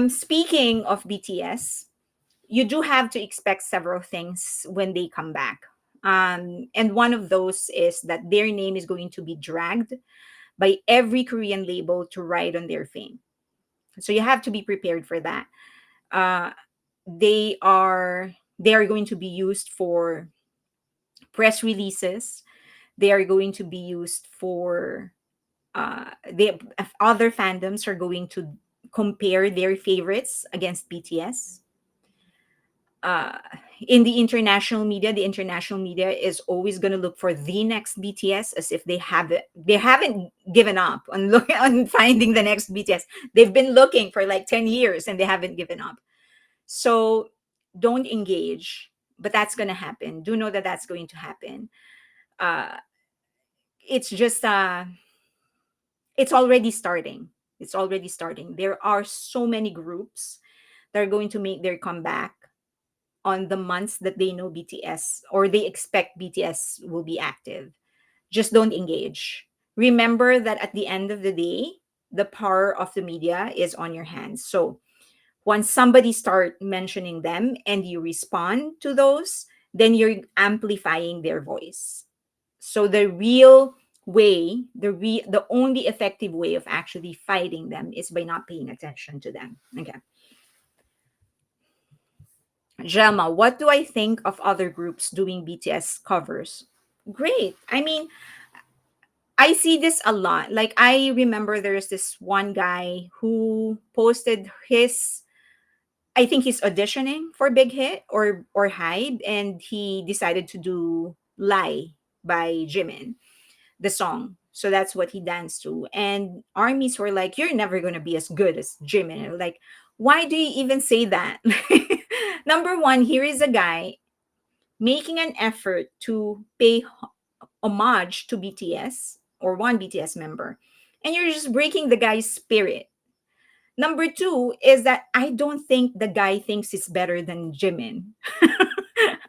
Speaking of BTS, you do have to expect several things when they come back. And one of those is that their name is going to be dragged by every Korean label to ride on their fame. So you have to be prepared for that. Uh, they are going to be used for press releases. They are going to be used for they other fandoms are going to compare their favorites against BTS. uh, in the international media is always going to look for the next BTS, as if they haven't given up on on finding the next BTS. They've been looking for like 10 years and they haven't given up. So don't engage, but that's going to happen. Do know that that's going to happen. uh, it's just it's already starting. It's already starting. There are so many groups that are going to make their comeback on the months that they know BTS or they expect BTS will be active. Just don't engage. Remember that at the end of the day, the power of the media is on your hands. So once somebody start mentioning them and you respond to those, then you're amplifying their voice. So the real way, the only effective way of actually fighting them is by not paying attention to them. Okay. Jelma, what do I think of other groups doing BTS covers? Great. I mean, I see this a lot. Like, I remember there's this one guy who posted his, I think he's auditioning for Big Hit or Hyde, and he decided to do Lie by Jimin, the song. So that's what he danced to. And armies were like, "You're never gonna be as good as Jimin." And like, why do you even say that? Number one, here is a guy making an effort to pay homage to BTS or one BTS member, and you're just breaking the guy's spirit. Number two is that I don't think the guy thinks it's better than Jimin.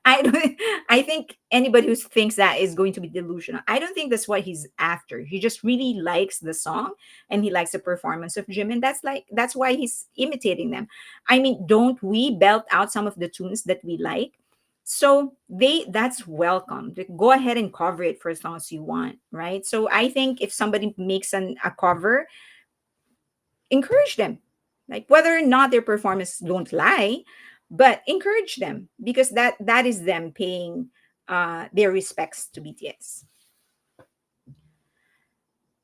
I don't. I think anybody who thinks that is going to be delusional. I don't think that's what he's after. He just really likes the song and he likes the performance of Jimin. That's why he's imitating them. I mean, don't we belt out some of the tunes that we like? So that's welcome. Like, go ahead and cover it for as long as you want, right? So I think if somebody makes a cover, encourage them, like whether or not their performance don't lie, but encourage them, because that is them paying their respects to BTS.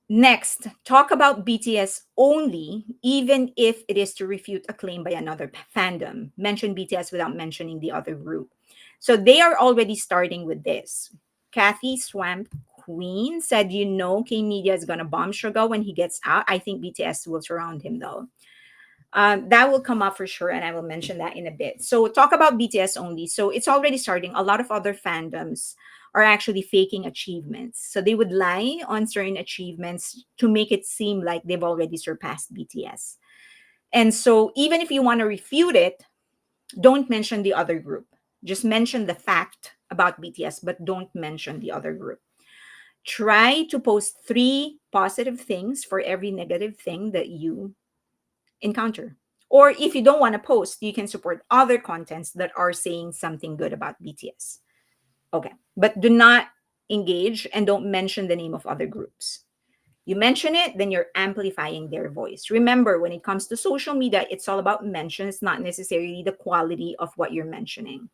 Next, talk about BTS only, even if it is to refute a claim by another fandom. Mention BTS without mentioning the other group. So they are already starting with this. Kathy Swamp Queen said, K Media is going to bomb Suga when he gets out. I think BTS will surround him, though. That will come up for sure, and I will mention that in a bit. So, talk about BTS only. So, it's already starting. A lot of other fandoms are actually faking achievements. So, they would lie on certain achievements to make it seem like they've already surpassed BTS. And so, even if you want to refute it, don't mention the other group. Just mention the fact about BTS, but don't mention the other group. Try to post three positive things for every negative thing that you encounter. Or if you don't want to post, you can support other contents that are saying something good about BTS. Okay. But do not engage and don't mention the name of other groups. You mention it, then you're amplifying their voice. Remember, when it comes to social media, it's all about mentions, not necessarily the quality of what you're mentioning.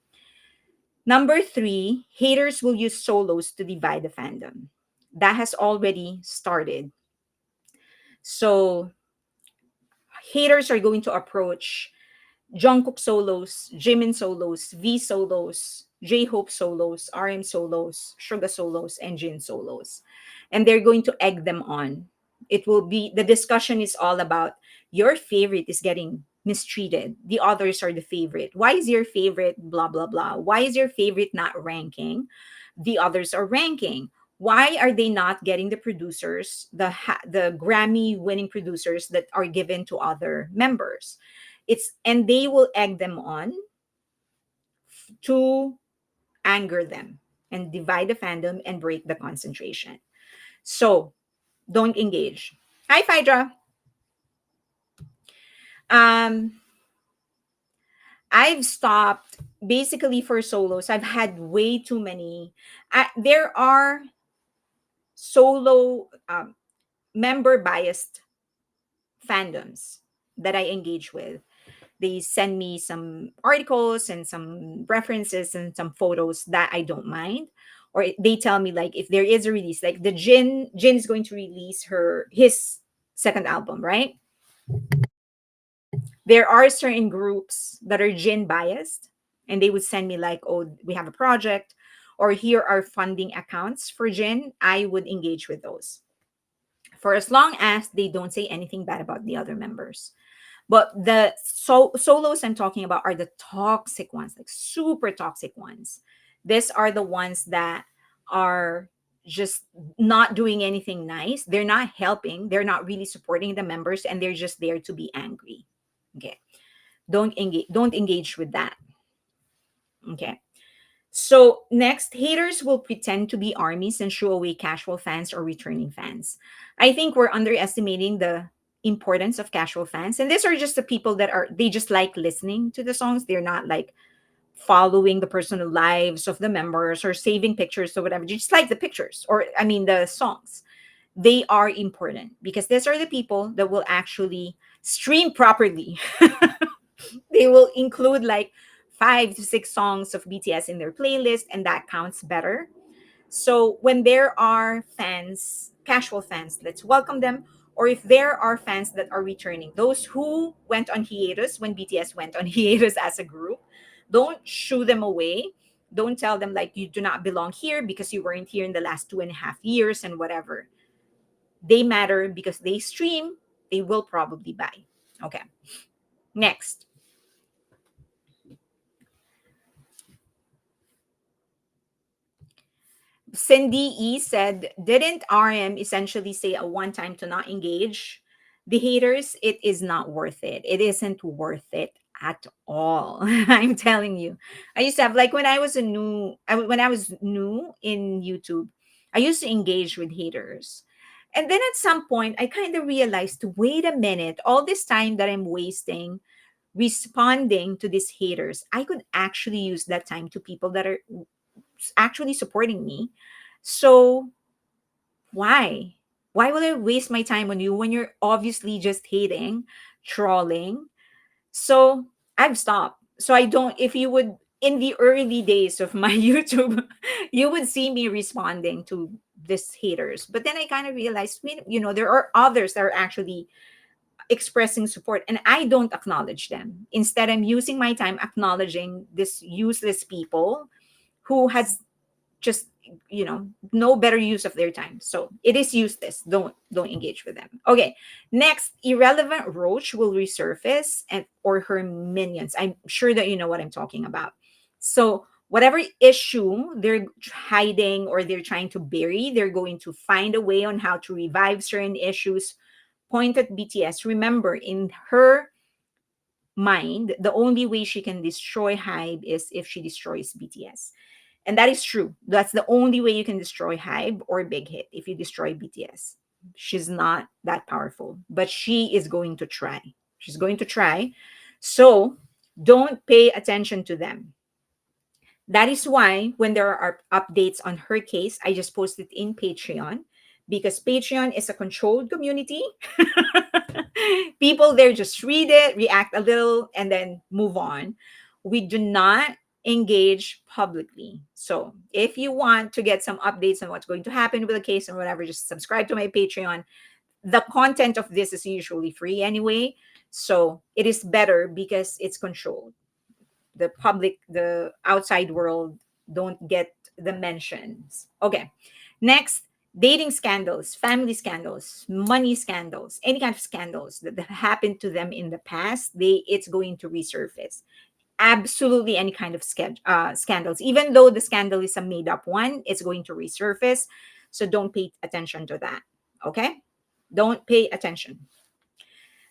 Number three, haters will use solos to divide the fandom. That has already started. So haters are going to approach Jungkook solos, Jimin solos, V solos, J Hope solos, RM solos, Suga solos, and Jin solos. And they're going to egg them on. The discussion is all about your favorite is getting mistreated. The others are the favorite. Why is your favorite blah, blah, blah? Why is your favorite not ranking? The others are ranking. Why are they not getting the producers, the Grammy winning producers that are given to other members? And they will egg them on to anger them and divide the fandom and break the concentration. So don't engage. Hi, Phaedra. Um, I've stopped basically for solos. I've had way too many. There are solo member biased fandoms that I engage with. They send me some articles and some references and some photos that I don't mind. Or they tell me like if there is a release, like the Jin is going to release his second album, right? There are certain groups that are Jin biased, and they would send me like, oh, we have a project, or here are funding accounts for Jin. I would engage with those for as long as they don't say anything bad about the other members. But the solos I'm talking about are the toxic ones, like super toxic ones. These are the ones that are just not doing anything nice. They're not helping. They're not really supporting the members, and they're just there to be angry. Okay, don't engage with that. Okay. So next, haters will pretend to be armies and shoo away casual fans or returning fans. I think we're underestimating the importance of casual fans. And these are just the people that are they just like listening to the songs. They're not like following the personal lives of the members or saving pictures or whatever. They just like the pictures or I mean the songs. They are important because these are the people that will actually stream properly. They will include like 5 to 6 songs of BTS in their playlist, and that counts better. So when there are fans, casual fans, let's welcome them. Or if there are fans that are returning, those who went on hiatus when BTS went on hiatus as a group, don't shoo them away. Don't tell them like you do not belong here because you weren't here in the last 2.5 years and whatever. They matter because they stream, they will probably buy. Okay. Next. Cindy E said, didn't RM essentially say a one time to not engage the haters? It is not worth it. It isn't worth it at all. I'm telling you. I used to have like when I was new in YouTube, I used to engage with haters. And then at some point I kind of realized, wait a minute, all this time that I'm wasting responding to these haters, I could actually use that time to people that are actually supporting me. So why? Why will I waste my time on you when you're obviously just hating, trolling? So I've stopped. So I don't, if you would, in the early days of my YouTube, you would see me responding to these haters. But then I kind of realized, there are others that are actually expressing support and I don't acknowledge them. Instead, I'm using my time acknowledging this useless people who has just no better use of their time, so it is useless. Don't engage with them. Okay, next, irrelevant roach will resurface and or her minions. I'm sure that you know what I'm talking about. So whatever issue they're hiding or they're trying to bury, they're going to find a way on how to revive certain issues. Point at BTS. Remember, in her mind, the only way she can destroy Hybe is if she destroys BTS. And that is true. That's the only way you can destroy Hybe or Big Hit, if you destroy BTS. She's not that powerful, but she is going to try. She's going to try. So don't pay attention to them. That is why when there are updates on her case, I just post it in Patreon because Patreon is a controlled community. People there just read it, react a little, and then move on. We do not engage publicly. So if you want to get some updates on what's going to happen with the case and whatever, just subscribe to my Patreon. The content of this is usually free anyway. So it is better because it's controlled. The public, the outside world don't get the mentions. Okay. Next, dating scandals, family scandals, money scandals, any kind of scandals that happened to them in the past, it's going to resurface. Absolutely any kind of scandals. Even though the scandal is a made up one, it's going to resurface. So don't pay attention to that. Okay? Don't pay attention.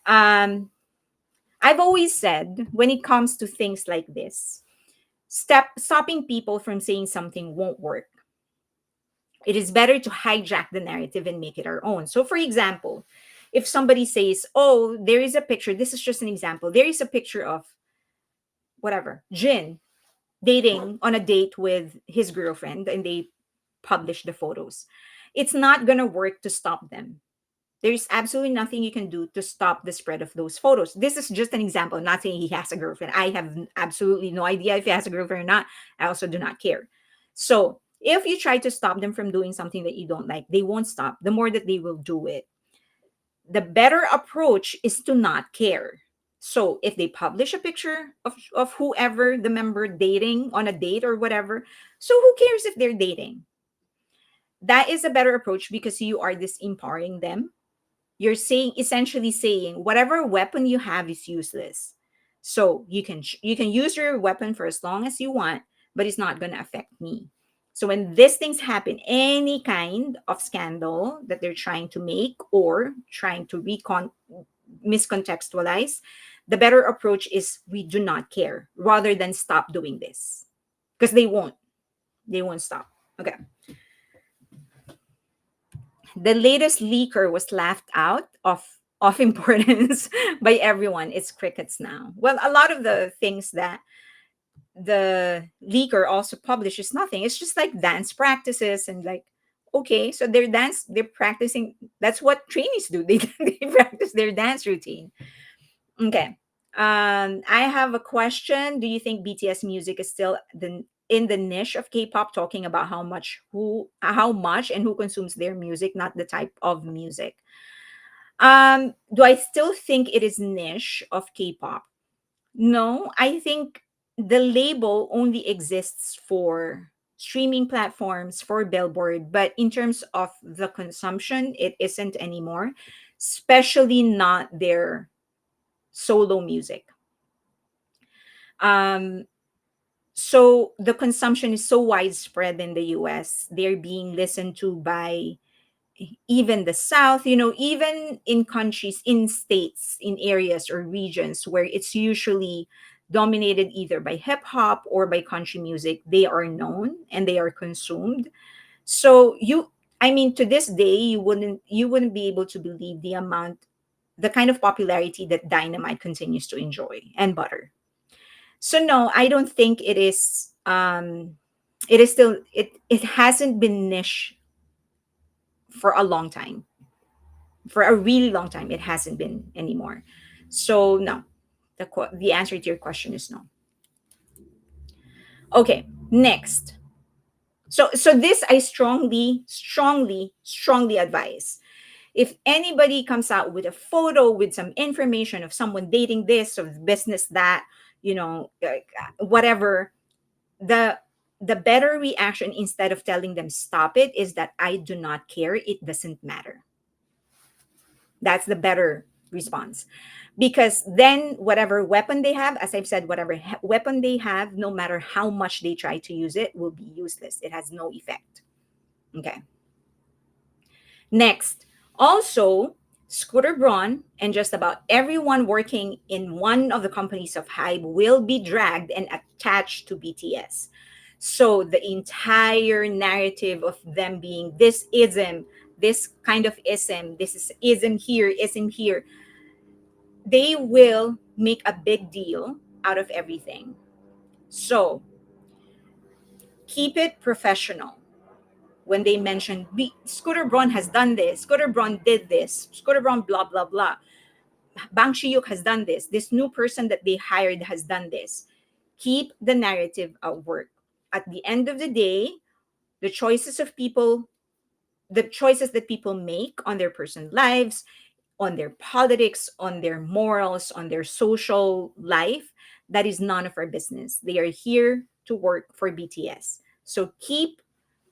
I've always said when it comes to things like this, stopping people from saying something won't work. It is better to hijack the narrative and make it our own. So, for example, if somebody says, oh, there is a picture, this is just an example, there is a picture of whatever, Jin dating on a date with his girlfriend, and they publish the photos. It's not going to work to stop them. There's absolutely nothing you can do to stop the spread of those photos. This is just an example. I'm not saying he has a girlfriend. I have absolutely no idea if he has a girlfriend or not. I also do not care. So if you try to stop them from doing something that you don't like, they won't stop. The more that they will do it, the better approach is to not care. So if they publish a picture of whoever the member dating on a date or whatever, so who cares if they're dating? That is a better approach because you are disempowering them. You're saying, essentially saying, whatever weapon you have is useless. So you can use your weapon for as long as you want, but it's not going to affect me. So when these things happen, any kind of scandal that they're trying to make or trying to miscontextualize, the better approach is we do not care rather than stop doing this, because they won't stop. Okay. The latest leaker was laughed out of importance by everyone. It's crickets now. Well, a lot of the things that the leaker also published is nothing. It's just like dance practices and like, okay, so they're practicing. That's what trainees do. They practice their dance routine. Okay. I have a question. Do you think BTS music is still in the niche of K-pop, talking about how much and who consumes their music, not the type of music? Do I still think it is niche of K-pop? No, I think the label only exists for streaming platforms, for Billboard, but in terms of the consumption, it isn't anymore, especially not their solo music. Um, so the consumption is so widespread in the US. They're being listened to by even the South, even in countries, in states, in areas or regions where it's usually dominated either by hip hop or by country music. They are known and they are consumed. So I mean, to this day, you wouldn't be able to believe the kind of popularity that Dynamite continues to enjoy, and Butter. So no, I don't think it is. It is still it hasn't been niche for a long time. For a really long time, it hasn't been anymore. So no, the answer to your question is no. Okay, next. So this I strongly advise. If anybody comes out with a photo with some information of someone dating this, of business that, whatever, the the better reaction, instead of telling them stop it, is that I do not care, it doesn't matter. That's the better response. Because then whatever weapon they have, as I've said, whatever weapon they have, no matter how much they try to use it, will be useless. It has no effect. Okay. Next, also, Scooter Braun and just about everyone working in one of the companies of Hybe will be dragged and attached to BTS. So the entire narrative of them being this ism, this kind of ism, this is ism here, they will make a big deal out of everything. So keep it professional. When they mention Scooter Braun has done this, Scooter Braun did this, Scooter Braun blah blah blah, Bang Shiyuk has done this new person that they hired has done this. Keep the narrative at work. At the end of the day, the choices of people, the choices that people make on their personal lives, on their politics, on their morals, on their social life, that is none of our business. They are here to work for BTS. So keep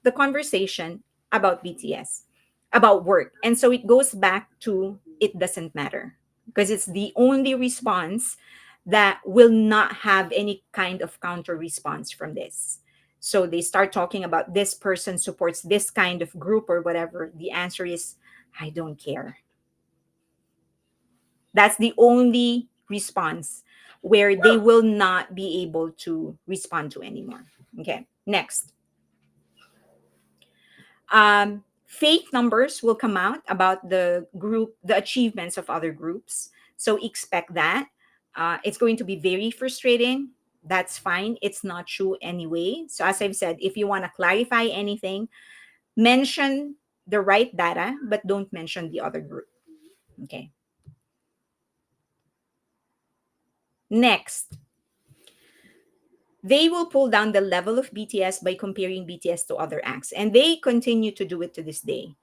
the conversation about BTS, about work. And so it goes back to it doesn't matter, because it's the only response that will not have any kind of counter response from this. So they start talking about this person supports this kind of group or whatever. The answer is, I don't care. That's the only response where they will not be able to respond to anymore. Okay, next. Fake numbers will come out about the achievements of other groups. So expect that. It's going to be very frustrating. That's fine. It's not true anyway. So as I've said, if you want to clarify anything, mention the right data, but don't mention the other group. Okay. Next, they will pull down the level of BTS by comparing BTS to other acts, and they continue to do it to this day.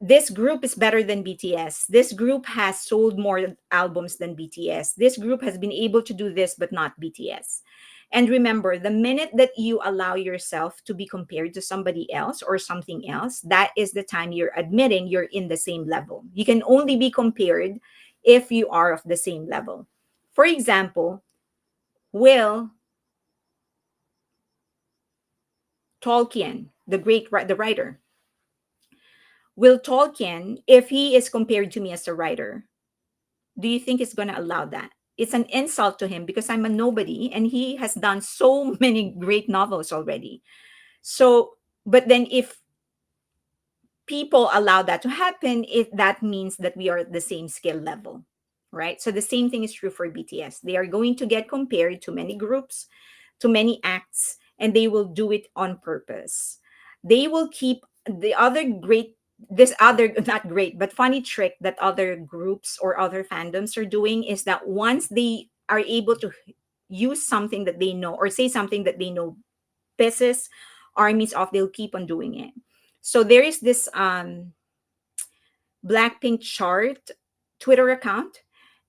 This group is better than BTS. This group has sold more albums than BTS. This group has been able to do this, but not BTS. And remember, the minute that you allow yourself to be compared to somebody else or something else, that is the time you're admitting you're in the same level. You can only be compared if you are of the same level. For example, Will Tolkien, the writer, Will Tolkien, if he is compared to me as a writer, do you think he's going to allow that? It's an insult to him because I'm a nobody and he has done so many great novels already. So, but then if people allow that to happen, that means that we are at the same skill level, right? So the same thing is true for BTS. They are going to get compared to many groups, to many acts, and they will do it on purpose. They will keep the other great, this other, not great, but funny trick that other groups or other fandoms are doing is that once they are able to use something that they know or say something that they know pisses armies off, they'll keep on doing it. So there is this Blackpink chart Twitter account,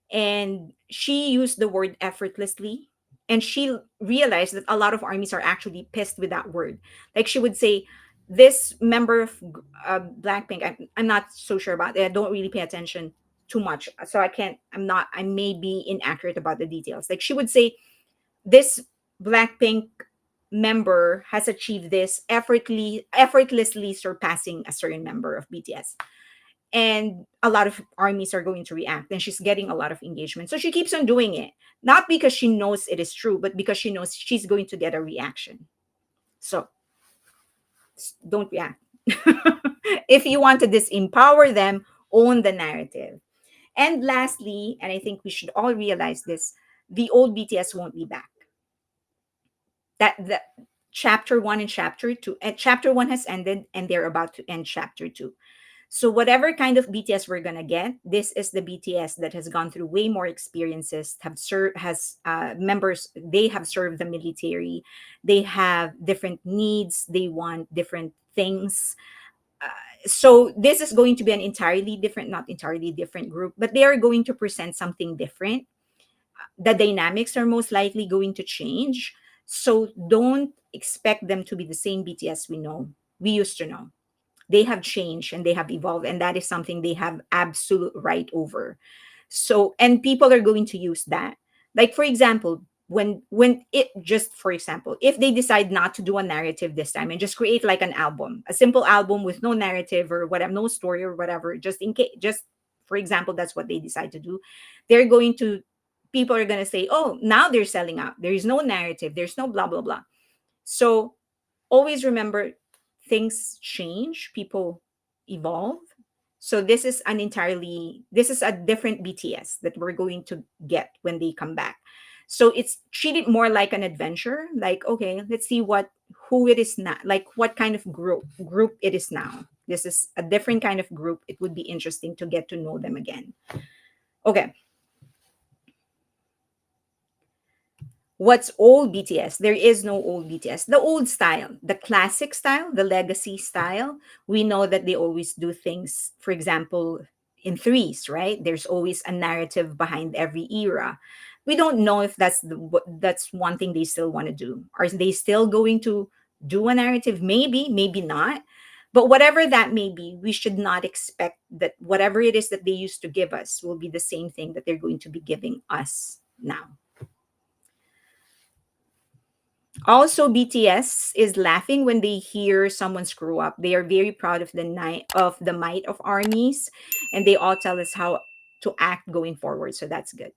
and she used the word effortlessly, and she realized that a lot of armies are actually pissed with that word. Like she would say, this member of Blackpink, I'm not so sure about it, I don't really pay attention too much, so I may be inaccurate about the details. Like she would say, this Blackpink member has achieved this effortlessly surpassing a certain member of BTS, and a lot of armies are going to react, and she's getting a lot of engagement, so she keeps on doing it, not because she knows it is true, but because she knows she's going to get a reaction. So don't react. If you want to disempower them, own the narrative. And lastly, and I think we should all realize this, the old BTS won't be back. That chapter 1 and chapter 2, and chapter 1 has ended and they're about to end chapter 2. So whatever kind of BTS we're gonna get, this is the BTS that has gone through way more experiences, have served, has members. They have served the military. They have different needs. They want different things. So this is going to be an entirely different, not entirely different group, but they are going to present something different. The dynamics are most likely going to change. So don't expect them to be the same BTS we used to know. They have changed and they have evolved, and that is something they have absolute right over. So, and people are going to use that. Like for example, when it just for example, if they decide not to do a narrative this time and just create like an album, a simple album with no narrative or whatever, no story or whatever, just in case, just for example, that's what they decide to do, they're going to, people are going to say, oh, now they're selling out, there is no narrative, there's no blah blah blah. So always remember, things change, people evolve. So this is a different BTS that we're going to get when they come back. So it's treated more like an adventure, like okay, let's see who it is now, like what kind of group it is now. This is a different kind of group. It would be interesting to get to know them again. Okay. What's old BTS? There is no old BTS. The old style, the classic style, the legacy style, we know that they always do things, for example, in threes, right? There's always a narrative behind every era. We don't know if that's one thing they still want to do. Are they still going to do a narrative? Maybe, maybe not. But whatever that may be, we should not expect that whatever it is that they used to give us will be the same thing that they're going to be giving us now. Also, BTS is laughing when they hear someone screw up. They are very proud of the might of armies, and they all tell us how to act going forward. So that's good.